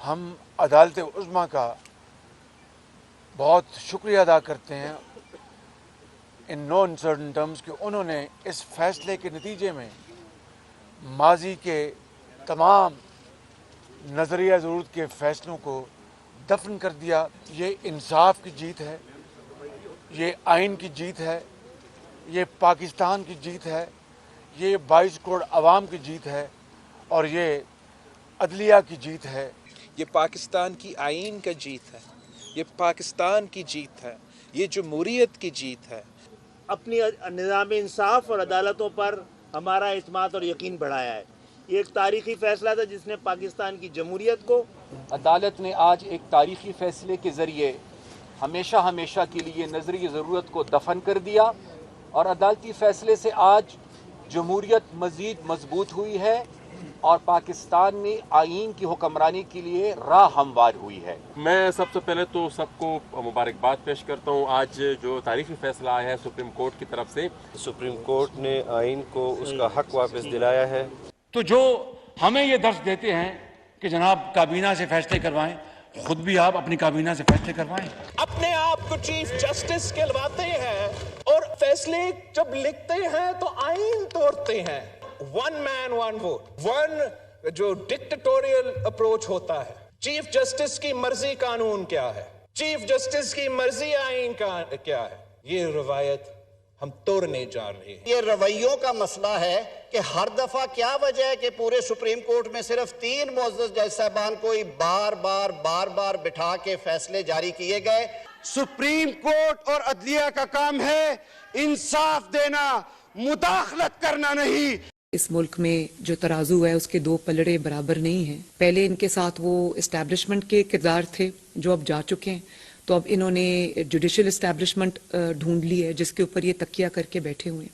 हम अदालत उज़्मा का बहुत शुक्रिया अदा करते हैं इन नो अनसर्टन टर्म्स कि उन्होंने इस फैसले के नतीजे में माजी के तमाम नज़रिया ज़रूरत के फ़ैसलों को दफन कर दिया। ये इंसाफ की जीत है, ये आइन की जीत है, ये पाकिस्तान की जीत है, ये 22 करोड़ आवाम की जीत है और ये अदलिया की जीत है। ये पाकिस्तान की आइन का जीत है, ये पाकिस्तान की जीत है, ये जमहूरियत की जीत है। अपनी निज़ाम इंसाफ और अदालतों पर हमारा इत्मीनान और यकीन बढ़ाया है। ये एक तारीखी फैसला था जिसने पाकिस्तान की जमहूरियत को, अदालत ने आज एक तारीखी फैसले के ज़रिए हमेशा हमेशा के लिए नज़रिए ज़रूरत को दफन कर दिया और अदालती फ़ैसले से आज जमहूरियत मज़ीद मजबूत हुई है और पाकिस्तान में आइन की हुक्मरानी के लिए राह हमवार हुई है। मैं सबसे पहले तो सबको मुबारकबाद पेश करता हूँ। आज जो तारीखी फैसला आया है सुप्रीम कोर्ट की तरफ से, सुप्रीम कोर्ट ने आइन को उसका हक वापस दिलाया है। तो जो हमें ये दर्ज देते हैं कि जनाब काबीना से फैसले करवाएं, खुद भी आप अपनी काबीना से फैसले करवाएं। अपने आप को चीफ जस्टिस कहलवाते हैं और फैसले जब लिखते हैं तो आइन तोड़ते हैं। One man one vote, one जो डिक्टेटोरियल अप्रोच होता है। चीफ जस्टिस की मर्जी कानून क्या है, चीफ जस्टिस की मर्जी आइन का क्या है, ये रवायत हम तोड़ने जा रहे हैं। ये रवैयों का मसला है कि हर दफा क्या वजह है कि पूरे सुप्रीम कोर्ट में सिर्फ 3 मुअज़्ज़ज़ जज साहबान को ही बार बार बिठा के फैसले जारी किए गए। सुप्रीम कोर्ट और अदलिया का काम है इंसाफ देना, मुदाखलत करना नहीं। इस मुल्क में जो तराजू है उसके 2 पलड़े बराबर नहीं हैं। पहले इनके साथ वो इस्टेब्लिशमेंट के किरदार थे जो अब जा चुके हैं, तो अब इन्होंने जुडिशल इस्टेब्लिशमेंट ढूंढ ली है जिसके ऊपर ये तकिया करके बैठे हुए हैं।